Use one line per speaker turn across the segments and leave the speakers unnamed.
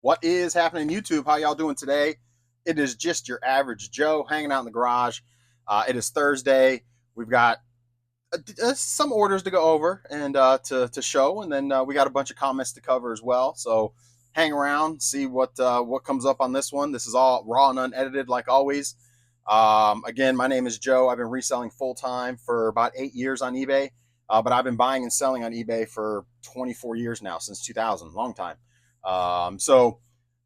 What is happening, YouTube? How y'all doing today? It is just your average Joe hanging out in the garage. It is Thursday. We've got some orders to go over and to show, and then we got a bunch of comments to cover as well. So hang around, see what comes up on this one. This is all raw and unedited, like always. Again, my name is Joe. I've been reselling full time for about 8 years on eBay, but I've been buying and selling on eBay for 24 years now, since 2000, long time. So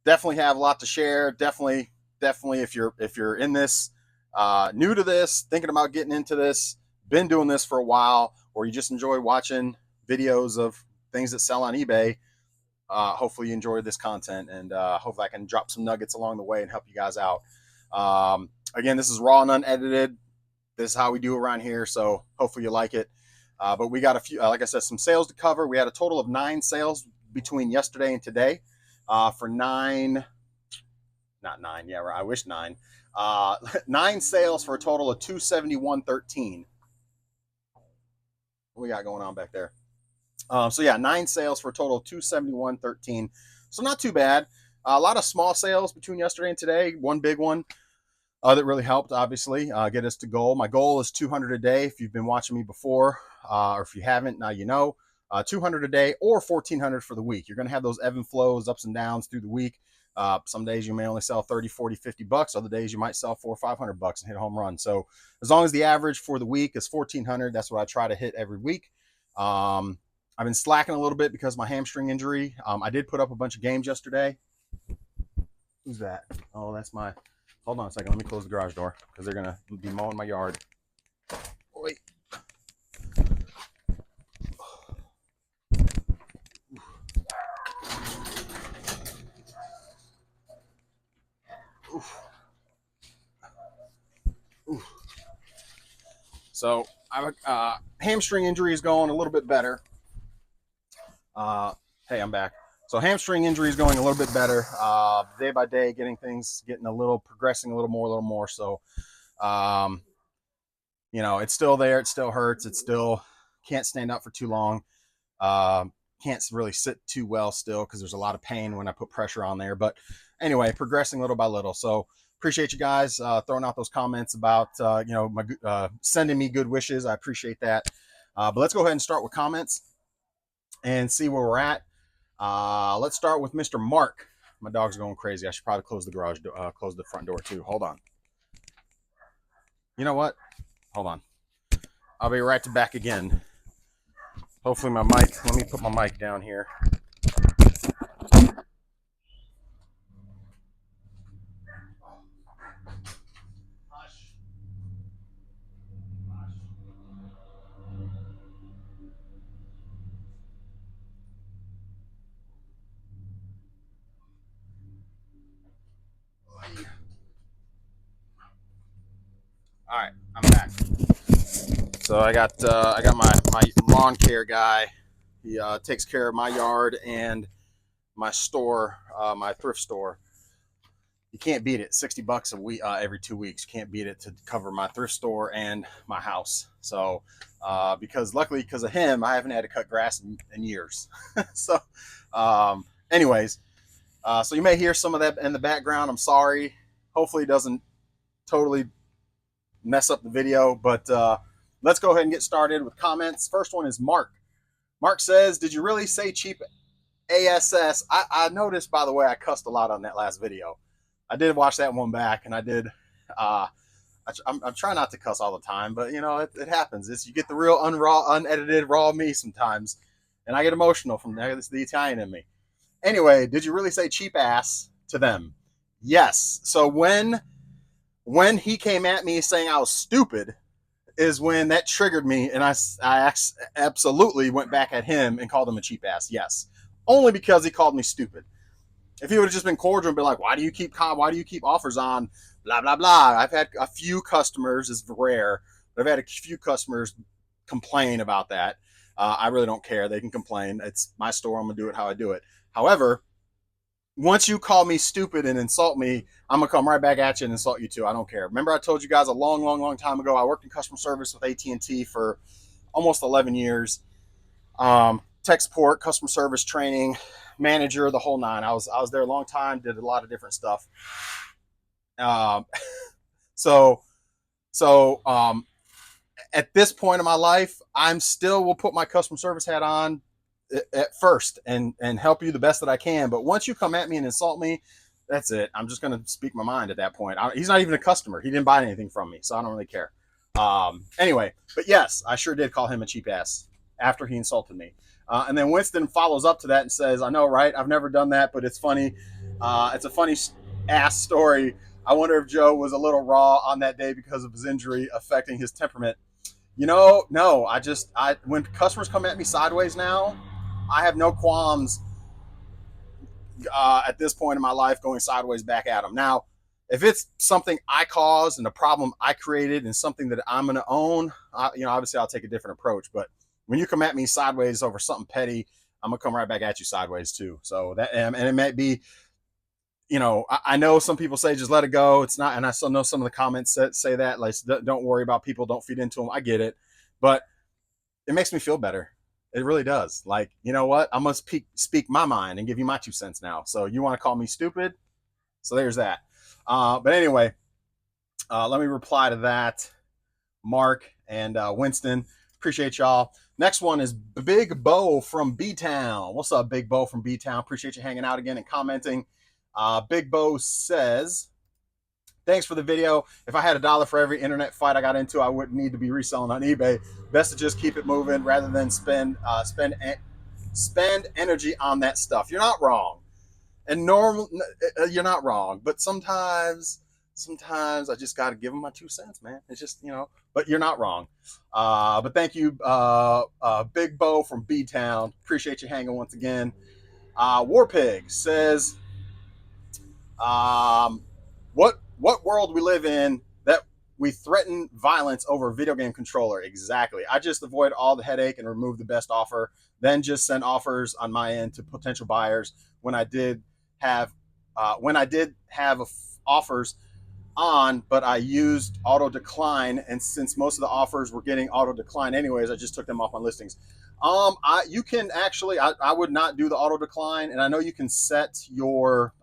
definitely have a lot to share. Definitely, if you're in this, new to this, thinking about getting into this, been doing this for a while, or you just enjoy watching videos of things that sell on eBay, hopefully you enjoyed this content, and hopefully I can drop some nuggets along the way and help you guys out. Again, this is raw and unedited. This is how we do around here, so hopefully you like it. But we got a few, like I said, some sales to cover. We had a total of 9 sales between yesterday and today, for 9, not 9, yeah, I wish 9, 9 sales for a total of $271.13. What we got going on back there? So yeah, 9 sales for a total of $271.13. So not too bad. A lot of small sales between yesterday and today. One big one that really helped, obviously, get us to goal. My goal is 200 a day. If you've been watching me before, or if you haven't, now you know. 200 a day or 1,400 for the week. You're going to have those ebb and flows, ups and downs through the week. Some days you may only sell 30, 40, 50 bucks. Other days you might sell 400 or 500 bucks and hit a home run. So as long as the average for the week is 1,400, that's what I try to hit every week. I've been slacking a little bit because of my hamstring injury. I did put up a bunch of games yesterday. Who's that? Oh, that's my, hold on a second. Let me close the garage door because they're going to be mowing my yard. Wait. Oof. Oof. So hamstring injury is going a little bit better. Hey, I'm back. So hamstring injury is going a little bit better, day by day, progressing a little more. So, it's still there. It still hurts. It still can't stand up for too long. Can't really sit too well still because there's a lot of pain when I put pressure on there. But anyway, progressing little by little. So appreciate you guys throwing out those comments about sending me good wishes. I appreciate that. But let's go ahead and start with comments and see where we're at. Let's start with Mr. Mark. My dog's going crazy. I should probably close the garage door, close the front door too. Hold on. You know what? Hold on. I'll be right back again. Hopefully my mic, let me put my mic down here. All right, I'm back. So I got my lawn care guy. He takes care of my yard and my store, my thrift store. You can't beat it. 60 bucks a week, every 2 weeks. You can't beat it to cover my thrift store and my house. So because of him, I haven't had to cut grass in years. So anyways, so you may hear some of that in the background. I'm sorry. Hopefully it doesn't totally mess up the video, but let's go ahead and get started with comments. First one is Mark. Mark says, did you really say cheap ASS? I noticed, by the way, I cussed a lot on that last video. I did watch that one back, and I did. I'm trying not to cuss all the time, but it happens. You get the real unedited raw me sometimes, and I get emotional from there. It's the Italian in me. Anyway, did you really say cheap ass to them? Yes. So when he came at me saying I was stupid is when that triggered me, and I absolutely went back at him and called him a cheap ass. Yes. Only because he called me stupid. If he would have just been cordial and been like, why do you keep offers on, blah, blah, blah. I've had a few customers, it's rare, but I've had a few customers complain about that. I really don't care. They can complain. It's my store. I'm going to do it how I do it. However, once you call me stupid and insult me, I'm going to come right back at you and insult you too. I don't care. Remember I told you guys a long time ago, I worked in customer service with AT&T for almost 11 years. Tech support, customer service training, manager, the whole nine. I was there a long time, did a lot of different stuff. Um, so so at this point in my life, I'm still will put my customer service hat on at first and help you the best that I can. But once you come at me and insult me, that's it. I'm just going to speak my mind at that point. He's not even a customer. He didn't buy anything from me, so I don't really care. Anyway, but yes, I sure did call him a cheap ass after he insulted me. And then Winston follows up to that and says, I know, right? I've never done that, but it's funny. It's a funny ass story. I wonder if Joe was a little raw on that day because of his injury affecting his temperament. No, when customers come at me sideways now, I have no qualms at this point in my life going sideways back at them. Now, if it's something I caused and a problem I created and something that I'm going to own, obviously I'll take a different approach. But when you come at me sideways over something petty, I'm going to come right back at you sideways too. So that, and it might be, I know some people say just let it go. It's not, and I still know some of the comments say that, like, don't worry about people, don't feed into them. I get it, but it makes me feel better. It really does. Like, you know what? I must speak my mind and give you my 2 cents now. So you want to call me stupid? So there's that. But anyway, let me reply to that, Mark and Winston. Appreciate y'all. Next one is Big Bo from B-Town. What's up, Big Bo from B-Town? Appreciate you hanging out again and commenting. Big Bo says, thanks for the video. If I had $1 for every internet fight I got into, I wouldn't need to be reselling on eBay. Best to just keep it moving rather than spend energy on that stuff. You're not wrong. And you're not wrong. But sometimes I just got to give them my 2 cents, man. It's just, but you're not wrong. But thank you, Big Bo from B-Town. Appreciate you hanging once again. Warpig says, what world we live in that we threaten violence over a video game controller? Exactly. I just avoid all the headache and remove the best offer, then just send offers on my end to potential buyers. When I did have offers on, but I used auto decline, and since most of the offers were getting auto decline anyways, I just took them off my listings. You can actually, I would not do the auto decline, and I know you can set your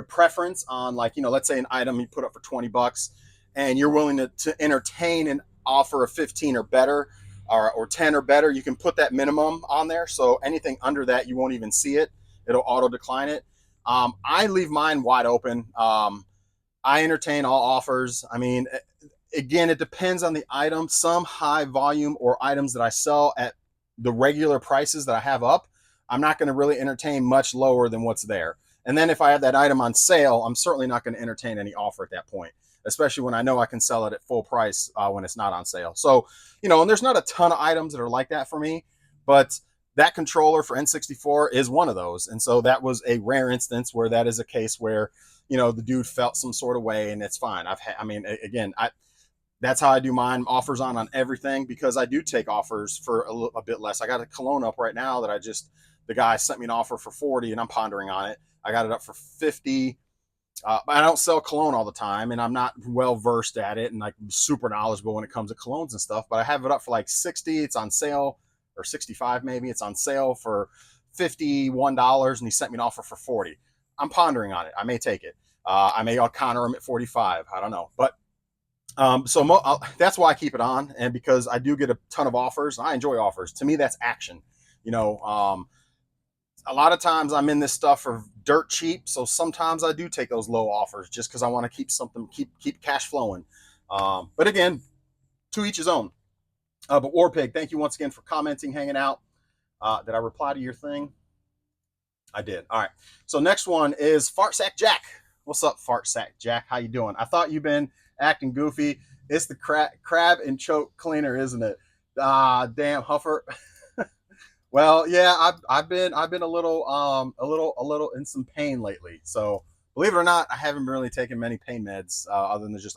preference on, like, let's say an item you put up for $20 and you're willing to entertain an offer of 15 or better, or 10 or better. You can put that minimum on there, so anything under that you won't even see it. It'll auto decline it. I leave mine wide open. I entertain all offers. I mean, again, it depends on the item. Some high volume or items that I sell at the regular prices that I have up, I'm not going to really entertain much lower than what's there. And then if I have that item on sale, I'm certainly not going to entertain any offer at that point, especially when I know I can sell it at full price when it's not on sale. So, and there's not a ton of items that are like that for me, but that controller for N64 is one of those. And so that was a rare instance where that is a case where, the dude felt some sort of way, and it's fine. That's how I do mine, offers on everything, because I do take offers for a bit less. I got a cologne up right now that the guy sent me an offer for 40, and I'm pondering on it. I got it up for 50. But I don't sell cologne all the time, and I'm not well versed at it and like super knowledgeable when it comes to colognes and stuff, but I have it up for like 60. It's on sale, or 65 maybe. It's on sale for $51, and he sent me an offer for 40. I'm pondering on it. I may take it. I may counter him at 45. I don't know. But that's why I keep it on, and because I do get a ton of offers. I enjoy offers. To me, that's action. A lot of times I'm in this stuff for dirt cheap, so sometimes I do take those low offers just because I want to keep cash flowing. But again, to each his own. But Warpig, thank you once again for commenting, hanging out. Did I reply to your thing? I did. All right. So next one is Fart Sack Jack. What's up, Fart Sack Jack? How you doing? I thought you've been acting goofy. It's the crab and choke cleaner, isn't it? Damn, Huffer. Well, yeah, I've been a little in some pain lately. So believe it or not, I haven't really taken many pain meds other than just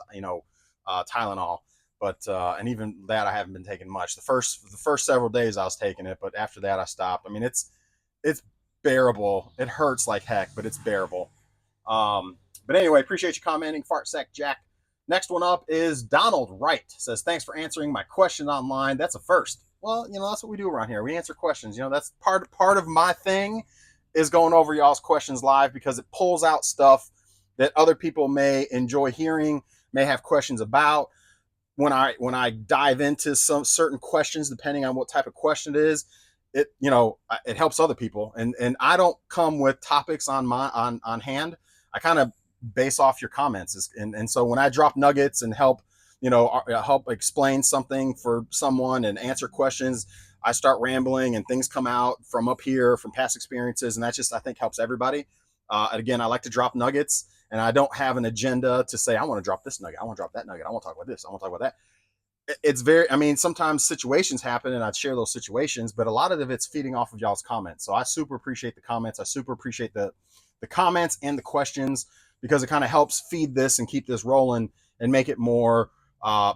Tylenol. But and even that I haven't been taking much. The first several days I was taking it, but after that I stopped. I mean, it's bearable. It hurts like heck, but it's bearable. But anyway, appreciate you commenting, Fart Sack Jack. Next one up is Donald Wright. Says, thanks for answering my question online. That's a first. Well, that's what we do around here. We answer questions. That's part of my thing, is going over y'all's questions live because it pulls out stuff that other people may enjoy hearing, may have questions about. When I dive into some certain questions, depending on what type of question it is, it helps other people. And I don't come with topics on hand. I kind of base off your comments, and so when I drop nuggets and help explain something for someone and answer questions, I start rambling and things come out from up here from past experiences, and that just, I think, helps everybody. Again, I like to drop nuggets, and I don't have an agenda to say I want to drop this nugget, I want to drop that nugget, I want to talk about this, I want to talk about that. It's very, I mean, sometimes situations happen and I'd share those situations, but a lot of it's feeding off of y'all's comments. So I super appreciate the comments. I super appreciate the comments and the questions, because it kind of helps feed this and keep this rolling and make it more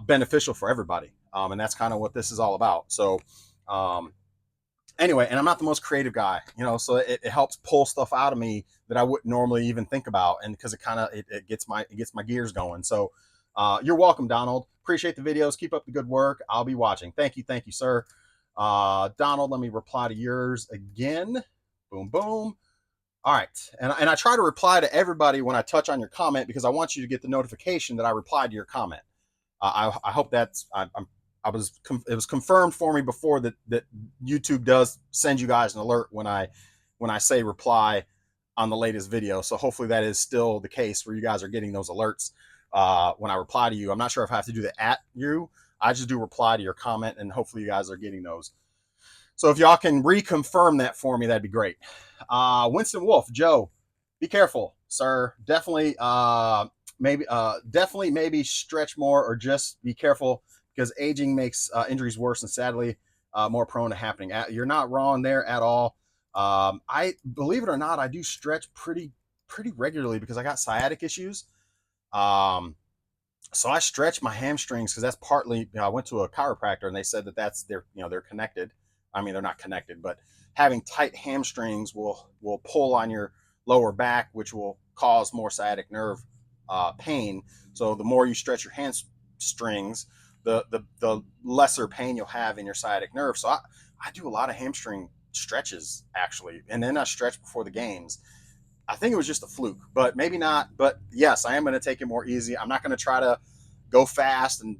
beneficial for everybody. And that's kind of what this is all about. So anyway, and I'm not the most creative guy, so it helps pull stuff out of me that I wouldn't normally even think about. And because it gets my gears going. So you're welcome, Donald. Appreciate the videos. Keep up the good work. I'll be watching. Thank you, sir. Donald, let me reply to yours again. Boom, boom. All right. And I try to reply to everybody when I touch on your comment, because I want you to get the notification that I replied to your comment. I hope that's, it was confirmed for me before that YouTube does send you guys an alert when I say reply on the latest video. So hopefully that is still the case where you guys are getting those alerts when I reply to you. I'm not sure if I have to do the at you. I just do reply to your comment, and hopefully you guys are getting those. So if y'all can reconfirm that for me, that'd be great. Winston Wolf, Joe, be careful, sir. Definitely, maybe stretch more, or just be careful, because aging makes injuries worse and sadly more prone to happening. You're not wrong there at all. I, believe it or not, I do stretch pretty regularly because I got sciatic issues. So I stretch my hamstrings, because that's partly, I went to a chiropractor and they said that they're connected. I mean, they're not connected, but having tight hamstrings will pull on your lower back, which will cause more sciatic nerve pain. So the more you stretch your hamstrings, the lesser pain you'll have in your sciatic nerve. So I do a lot of hamstring stretches, actually, and then I stretch before the games. I think it was just a fluke, but maybe not. But yes, I am going to take it more easy. I'm not going to try to go fast and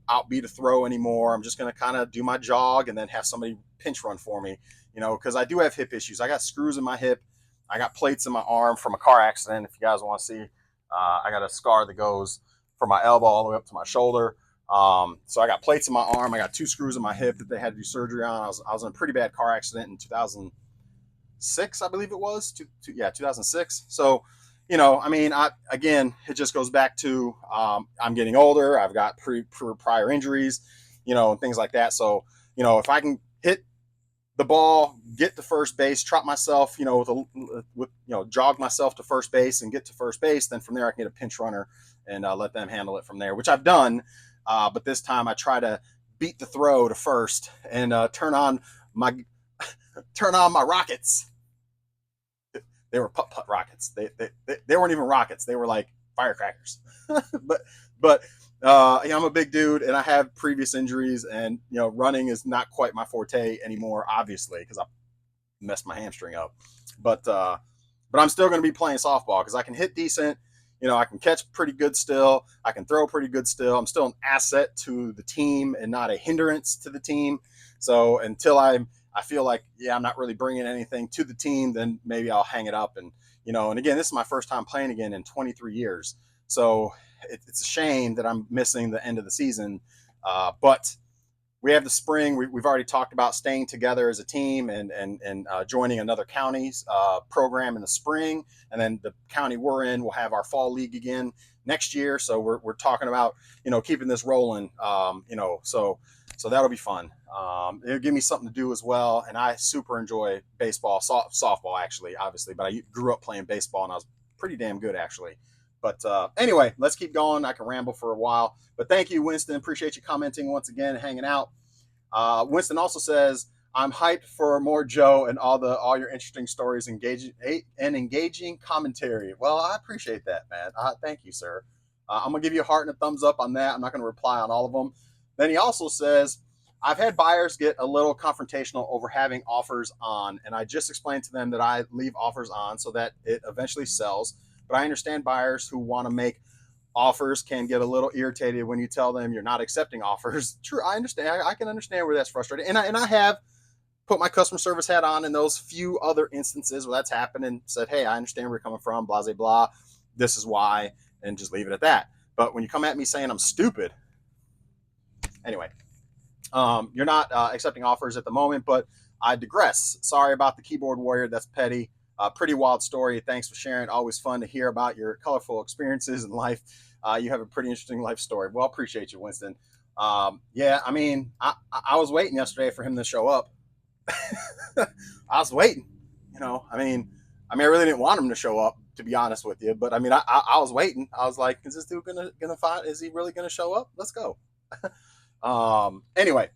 outbeat a throw anymore. I'm just going to kind of do my jog and then have somebody pinch run for me, because I do have hip issues. I got screws in my hip. I got plates in my arm from a car accident. If you guys want to see, I got a scar that goes from my elbow all the way up to my shoulder. So I got plates in my arm. I got 2 screws in my hip that they had to do surgery on. I was in a pretty bad car accident in 2006, I believe it was. 2006. So, I mean, again, it just goes back to I'm getting older. I've got prior injuries, and things like that. So, if I can hit the ball, get to first base, trot myself, jog myself to first base and get to first base, then from there I can get a pinch runner and let them handle it from there, which I've done. But this time I try to beat the throw to first and turn on my rockets. They were putt rockets. They weren't even rockets. They were like firecrackers. but I'm a big dude and I have previous injuries, and running is not quite my forte anymore, obviously, because I messed my hamstring up. But I'm still going to be playing softball because I can hit decent. I can catch pretty good still. I can throw pretty good still. I'm still an asset to the team and not a hindrance to the team. So until I feel like, I'm not really bringing anything to the team, then maybe I'll hang it up. And, and again, this is my first time playing again in 23 years. So it's a shame that I'm missing the end of the season. But we have the spring. We've already talked about staying together as a team and joining another county's program in the spring. And then the county we're in will have our fall league again next year. So we're talking about, keeping this rolling, so that'll be fun. It'll give me something to do as well. And I super enjoy baseball, softball, actually, obviously, but I grew up playing baseball and I was pretty damn good, actually. But anyway, let's keep going. I can ramble for a while, but thank you, Winston. Appreciate you commenting once again, hanging out. Winston also says, I'm hyped for more Joe and all your interesting stories, engaging commentary. Well, I appreciate that, man. Thank you, sir. I'm gonna give you a heart and a thumbs up on that. I'm not gonna reply on all of them. Then he also says, I've had buyers get a little confrontational over having offers on, and I just explained to them that I leave offers on so that it eventually sells. But I understand buyers who want to make offers can get a little irritated when you tell them you're not accepting offers. True, I understand. I can understand where that's frustrating, and I have put my customer service hat on in those few other instances where that's happened and said, hey, I understand where you're coming from, blah, blah, blah. This is why, and just leave it at that. But when you come at me saying I'm stupid, anyway, you're not accepting offers at the moment, but I digress. Sorry about the keyboard warrior. That's petty. Pretty wild story. Thanks for sharing. Always fun to hear about your colorful experiences in life. You have a pretty interesting life story. Well, appreciate you, Winston. Yeah, I mean, I was waiting yesterday for him to show up. I was waiting. I really didn't want him to show up, to be honest with you. But I mean, I was waiting. I was like, is this dude gonna find? Is he really gonna show up? Let's go. Anyway,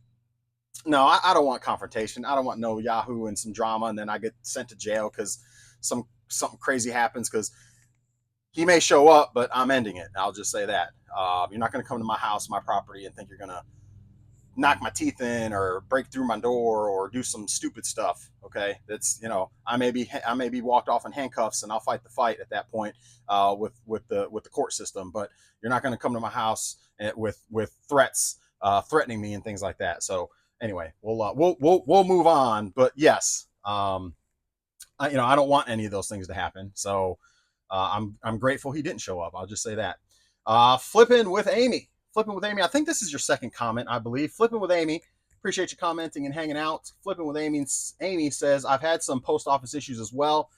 no, I don't want confrontation. I don't want no Yahoo and some drama, and then I get sent to jail because something crazy happens. Because he may show up, but I'm ending it. I'll just say that. You're not going to come to my house, my property, and think you're going to knock my teeth in or break through my door or do some stupid stuff. Okay, that's I may be walked off in handcuffs, and I'll fight the fight at that point with the court system. But you're not going to come to my house with threats, threatening me and things like that. So anyway, we'll move on. But yes, I don't want any of those things to happen. So I'm grateful he didn't show up. I'll just say that. Flipping with Amy. I think this is your second comment, I believe. Flipping with Amy. Appreciate you commenting and hanging out. Flipping with Amy. Amy says, I've had some post office issues as well,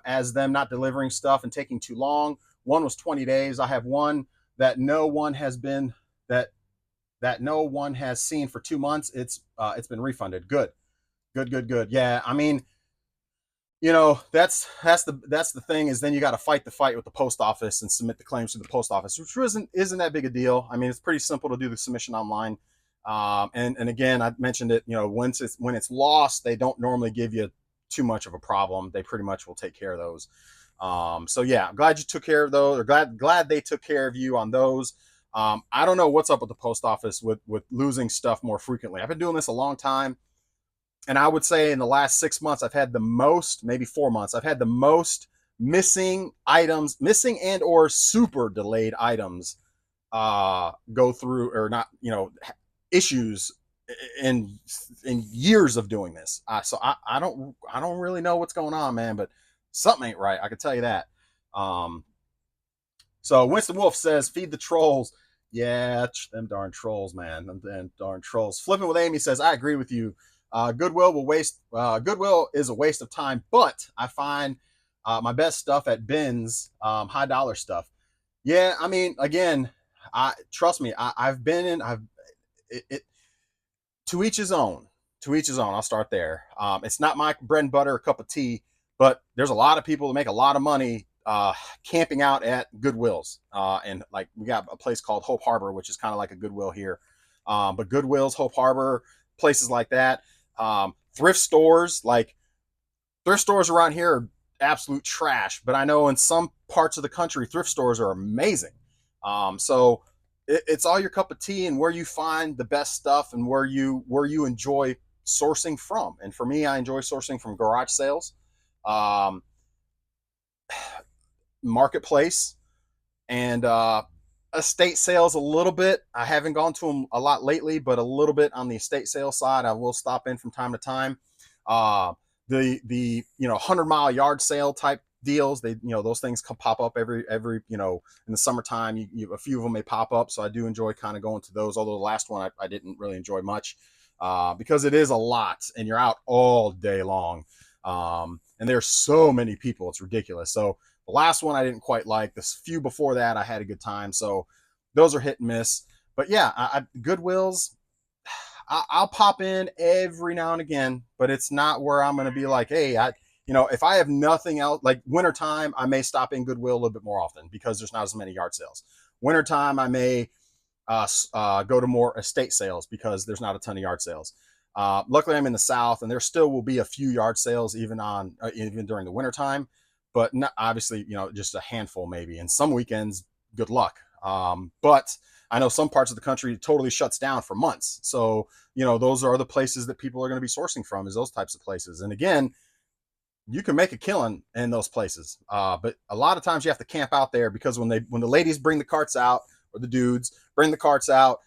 as them not delivering stuff and taking too long. One was 20 days. I have one that no one has seen for 2 months. It's been refunded. Good. Yeah, I mean, that's the thing is then you got to fight the fight with the post office and submit the claims to the post office, which isn't that big a deal. I mean, it's pretty simple to do the submission online. And again, I mentioned it, when it's lost, they don't normally give you too much of a problem. They pretty much will take care of those. So yeah, I'm glad you took care of those, or glad they took care of you on those. I don't know what's up with the post office with losing stuff more frequently. I've been doing this a long time. And I would say in the last 6 months, I've had the most, maybe 4 months, I've had the most missing and or super delayed items go through, or not, issues in years of doing this. So I don't really know what's going on, man, but something ain't right. I can tell you that. So Winston Wolf says, feed the trolls. Yeah, them darn trolls, man. Them darn trolls. Flipping with Amy says, I agree with you. Goodwill is a waste of time, but I find my best stuff at bins, high dollar stuff. Yeah, I mean, again, trust me, I've been in. To each his own. To each his own. I'll start there. It's not my bread and butter, cup of tea, but there's a lot of people that make a lot of money camping out at Goodwills, and like we got a place called Hope Harbor, which is kind of like a Goodwill here, but Goodwills, Hope Harbor, places like that. Thrift stores around here are absolute trash, but I know in some parts of the country, thrift stores are amazing. So it's all your cup of tea and where you find the best stuff and where you enjoy sourcing from. And for me, I enjoy sourcing from garage sales, marketplace, and estate sales a little bit. I haven't gone to them a lot lately, but a little bit on the estate sale side. I will stop in from time to time. The 100-mile yard sale type deals, those things pop up every in the summertime. A few of them may pop up, so I do enjoy kind of going to those. Although the last one I didn't really enjoy much because it is a lot and you're out all day long, and there's so many people, it's ridiculous. So the last one I didn't quite like. The few before that I had a good time. So those are hit and miss. But yeah, Goodwills, I'll pop in every now and again, but it's not where I'm going to be like, hey, if I have nothing else, like wintertime, I may stop in Goodwill a little bit more often because there's not as many yard sales. Wintertime, I may go to more estate sales because there's not a ton of yard sales. Luckily, I'm in the South, and there still will be a few yard sales even during the wintertime, but not, obviously, just a handful maybe. And some weekends, good luck. But I know some parts of the country totally shuts down for months. So, those are the places that people are going to be sourcing from, is those types of places. And again, you can make a killing in those places. But a lot of times you have to camp out there, because when the ladies bring the carts out, or the dudes bring the carts out,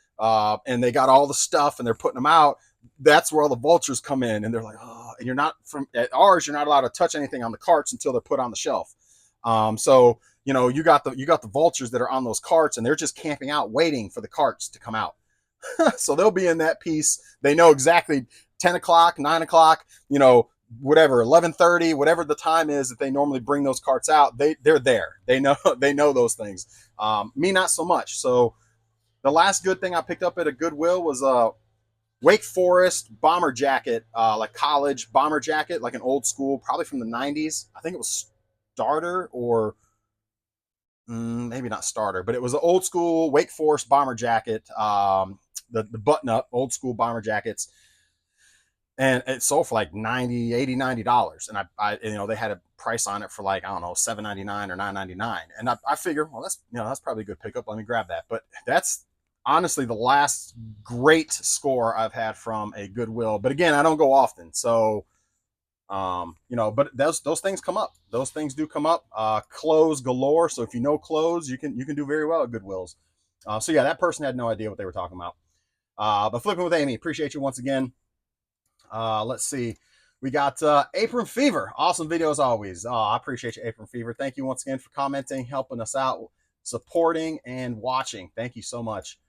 and they got all the stuff and they're putting them out, that's where all the vultures come in, and they're like, oh, and you're not at ours, you're not allowed to touch anything on the carts until they're put on the shelf. So you got the vultures that are on those carts, and they're just camping out waiting for the carts to come out. So they'll be in that piece. They know exactly 10 o'clock, 9 o'clock, whatever, 11:30, whatever the time is that they normally bring those carts out. They're there. They know those things. Me, not so much. So the last good thing I picked up at a Goodwill was a Wake Forest bomber jacket, like college bomber jacket, like an old school, probably from the 90s. I think it was Starter, or maybe not Starter, but it was an old school Wake Forest bomber jacket. The button up old school bomber jackets, and it sold for like $90, and I they had a price on it for like, I don't know, $7.99 or $9.99, and I figured, well, that's probably a good pickup, let me grab that. But that's honestly the last great score I've had from a Goodwill. But again, I don't go often, so but those things come up. Those things do come up. Clothes galore. So if you know clothes, you can do very well at Goodwills. So yeah, that person had no idea what they were talking about. But Flipping with Amy, appreciate you once again. Let's see. We got Apron Fever. Awesome video as always. I appreciate you, Apron Fever. Thank you once again for commenting, helping us out, supporting, and watching. Thank you so much.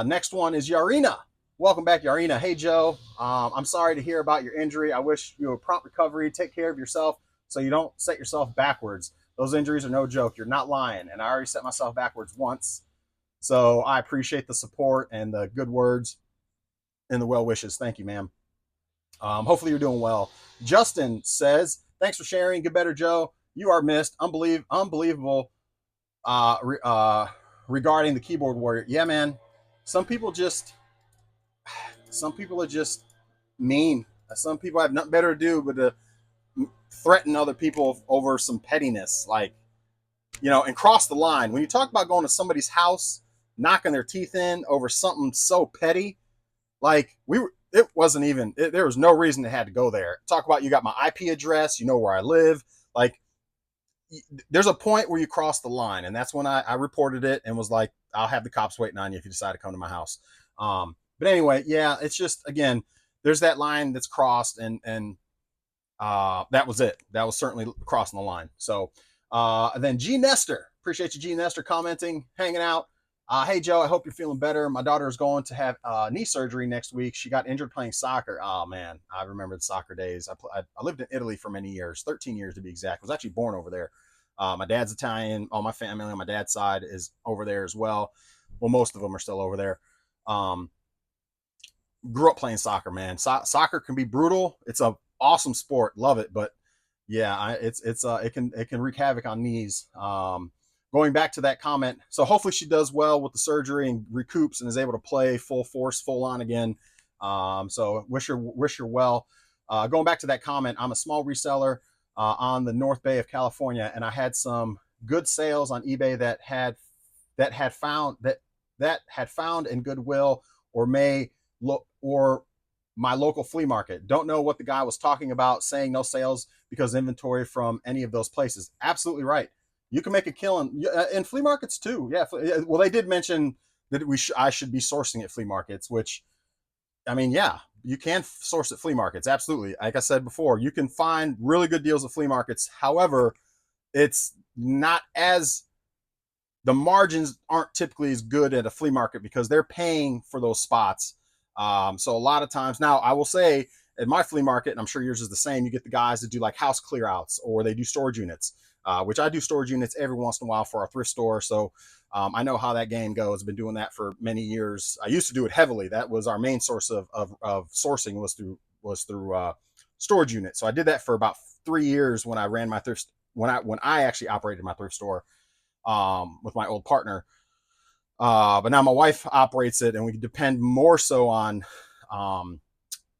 Next one is Yarina. Welcome back, Yarina. Hey, Joe. I'm sorry to hear about your injury. I wish you a prompt recovery. Take care of yourself so you don't set yourself backwards. Those injuries are no joke. You're not lying. And I already set myself backwards once. So I appreciate the support and the good words and the well wishes. Thank you, ma'am. Hopefully you're doing well. Justin says, thanks for sharing. Get better, Joe. You are missed. Unbelievable regarding the keyboard warrior. Yeah, man. Some people are just mean. Some people have nothing better to do but to threaten other people over some pettiness, like, and cross the line. When you talk about going to somebody's house, knocking their teeth in over something so petty, like it wasn't even, there was no reason it had to go there. Talk about, you got my IP address, you know where I live. Like, there's a point where you cross the line, and that's when I reported it and was like, I'll have the cops waiting on you if you decide to come to my house. But anyway, yeah, it's just, again, there's that line that's crossed, and that was it. That was certainly crossing the line. So then G Nestor, appreciate you, G Nestor, commenting, hanging out. Hey, Joe, I hope you're feeling better. My daughter is going to have knee surgery next week. She got injured playing soccer. Oh, man, I remember the soccer days. I lived in Italy for many years, 13 years to be exact. I was actually born over there. My dad's Italian. All my family on my dad's side is over there as well. Well, most of them are still over there. Grew up playing soccer, man. Soccer can be brutal. It's a awesome sport. Love it. But yeah, it can wreak havoc on knees. Going back to that comment, so hopefully she does well with the surgery and recoups and is able to play full force, full on again. So wish her well. Going back to that comment, I'm a small reseller on the North Bay of California, and I had some good sales on eBay that had found in Goodwill or my local flea market. Don't know what the guy was talking about saying no sales because inventory from any of those places. Absolutely right. You can make a killing in flea markets too. Yeah. Well, they did mention that I should be sourcing at flea markets, which, I mean, yeah, you can source at flea markets. Absolutely. Like I said before, you can find really good deals at flea markets. However, it's not as, the margins aren't typically as good at a flea market because they're paying for those spots. So a lot of times, now I will say at my flea market, and I'm sure yours is the same, you get the guys that do like house clear outs, or they do storage units, which I do storage units every once in a while for our thrift store. So I know how that game goes. I've been doing that for many years. I used to do it heavily. That was our main source of sourcing, was through storage units. So I did that for about 3 years when I ran my thrift, when I actually operated my thrift store with my old partner. But now my wife operates it, and we depend more so on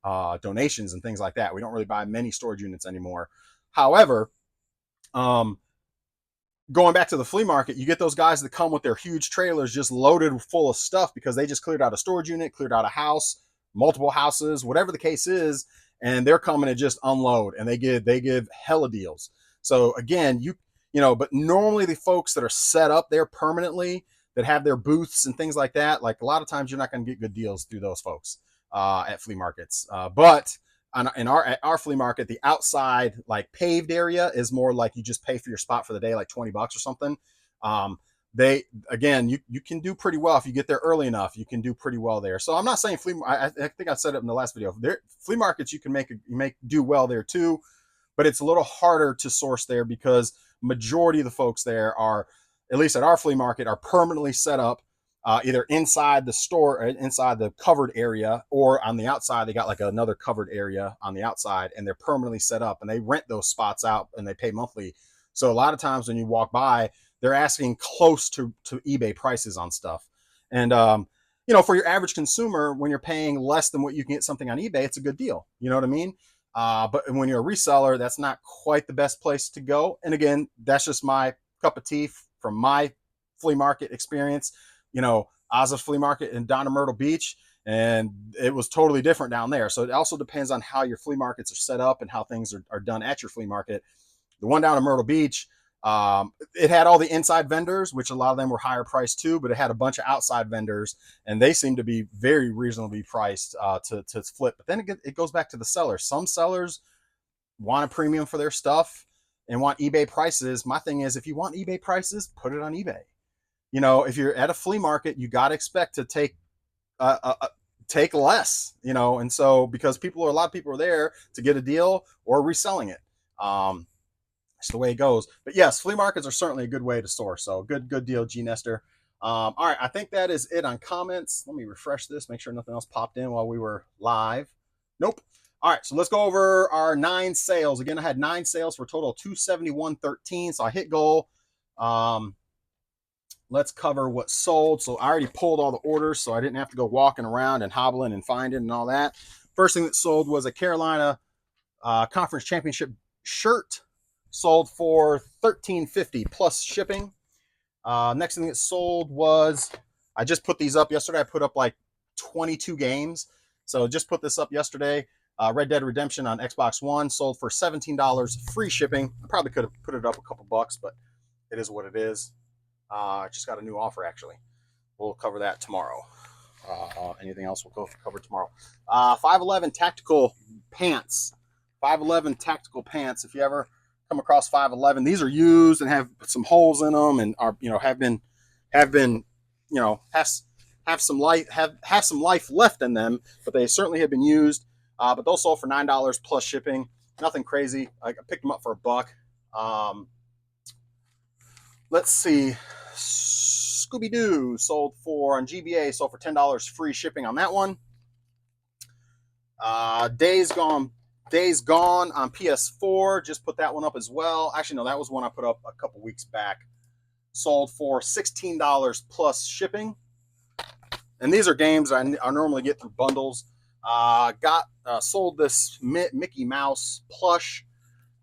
donations and things like that. We don't really buy many storage units anymore. However, going back to the flea market, you get those guys that come with their huge trailers just loaded full of stuff because they just cleared out a storage unit, cleared out a house, multiple houses, whatever the case is, and they're coming to just unload, and they give hella deals. So again, but normally the folks that are set up there permanently, that have their booths and things like that, like a lot of times you're not going to get good deals through those folks at flea markets. But in our flea market, the outside like paved area is more like you just pay for your spot for the day, like $20 or something. They again, you can do pretty well if you get there early enough. You can do pretty well there. So I'm not saying I think I said it in the last video. Flea markets you can do well there too, but it's a little harder to source there because majority of the folks there are, at least at our flea market, are permanently set up either inside the store, inside the covered area, or on the outside. They got like another covered area on the outside, and they're permanently set up, and they rent those spots out, and they pay monthly. So a lot of times when you walk by, they're asking close to eBay prices on stuff. And for your average consumer, when you're paying less than what you can get something on eBay, it's a good deal. You know what I mean? But when you're a reseller, that's not quite the best place to go. And again, that's just my cup of tea from my flea market experience. Oz's flea market in down in Myrtle Beach, and it was totally different down there. So it also depends on how your flea markets are set up and how things are done at your flea market. The one down in Myrtle Beach, it had all the inside vendors, which a lot of them were higher priced too, but it had a bunch of outside vendors, and they seemed to be very reasonably priced to flip. But then it goes back to the sellers. Some sellers want a premium for their stuff and want eBay prices. My thing is, if you want eBay prices, put it on eBay. If you're at a flea market, you got to expect to take less, and so because a lot of people are there to get a deal or reselling it. That's the way it goes. But yes, flea markets are certainly a good way to source. So good deal, G Nestor. All right, I think that is it on comments. Let me refresh this, make sure nothing else popped in while we were live. Nope. All right, so let's go over our 9 sales. Again, I had 9 sales for a total of $271.13. So I hit goal. Let's cover what sold. So I already pulled all the orders, so I didn't have to go walking around and hobbling and finding and all that. First thing that sold was a Carolina Conference Championship shirt. Sold for $13.50 plus shipping. Next thing that sold was, I just put these up yesterday. I put up like 22 games. So just put this up yesterday. Red Dead Redemption on Xbox One sold for $17 free shipping. I probably could have put it up a couple bucks, but it is what it is. I just got a new offer actually. We'll cover that tomorrow. Anything else we'll cover tomorrow. 511 tactical pants. 511 tactical pants. If you ever come across 511, these are used and have some holes in them and are have some life left in them, but they certainly have been used. But those sold for $9 plus shipping. Nothing crazy. I picked them up for $1. Let's see. Scooby-Doo sold for on GBA, sold for $10 free shipping on that one. Days Gone on PS4, just put that one up as well. Actually, no, that was one I put up a couple weeks back. Sold for $16 plus shipping. And these are games I normally get through bundles. Sold this Mickey Mouse plush.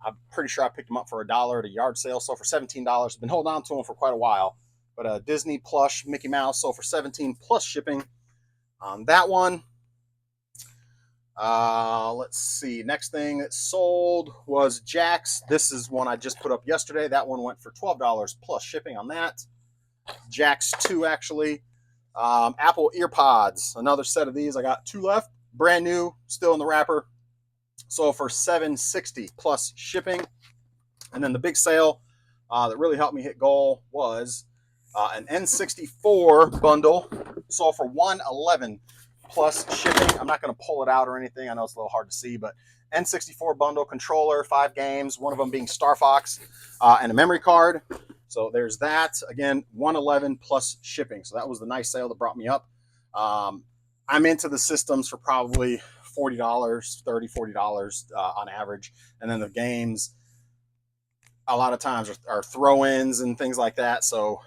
I'm pretty sure I picked them up for $1 at a yard sale. Sold for $17. Been holding on to them for quite a while. But a Disney plush Mickey Mouse sold for $17 plus shipping on that one. Let's see. Next thing that sold was Jack's. This is one I just put up yesterday. That one went for $12 plus shipping on that. Jack's 2 actually. Apple EarPods. Another set of these. I got 2 left. Brand new. Still in the wrapper. Sold for $7.60 plus shipping. And then the big sale that really helped me hit goal was an N64 bundle. Sold for $111 plus shipping. I'm not going to pull it out or anything. I know it's a little hard to see, but N64 bundle controller, 5 games, one of them being Star Fox, and a memory card. So there's that. Again, $111 plus shipping. So that was the nice sale that brought me up. I'm into the systems for probably $40, $40 on average. And then the games, a lot of times are throw-ins and things like that. So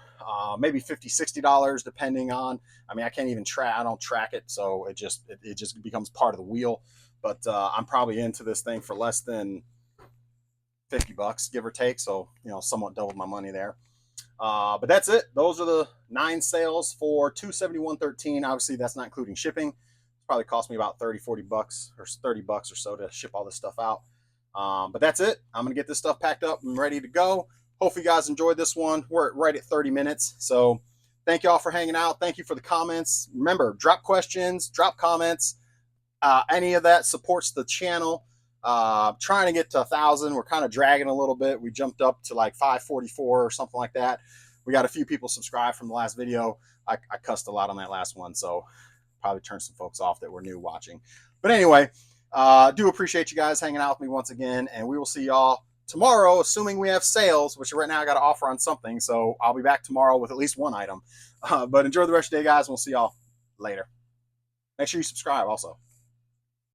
maybe $50, $60 depending on, I can't even I don't track it. So it just becomes part of the wheel, but I'm probably into this thing for less than 50 bucks, give or take. So, you know, somewhat doubled my money there. But that's it. Those are the 9 sales for $271.13. Obviously, that's not including shipping. It's probably cost me about 30, 40 bucks or 30 bucks or so to ship all this stuff out. But that's it. I'm going to get this stuff packed up and ready to go. Hopefully you guys enjoyed this one. We're right at 30 minutes. So thank you all for hanging out. Thank you for the comments. Remember, drop questions, drop comments. Any of that supports the channel. Trying to get to 1,000. We're kind of dragging a little bit. We jumped up to like 544 or something like that. We got a few people subscribed from the last video. I cussed a lot on that last one, so probably turned some folks off that were new watching. But anyway, do appreciate you guys hanging out with me once again, and we will see y'all tomorrow, assuming we have sales, which right now I got to offer on something. So I'll be back tomorrow with at least one item. But enjoy the rest of the day, guys, and we'll see y'all later. Make sure you subscribe also.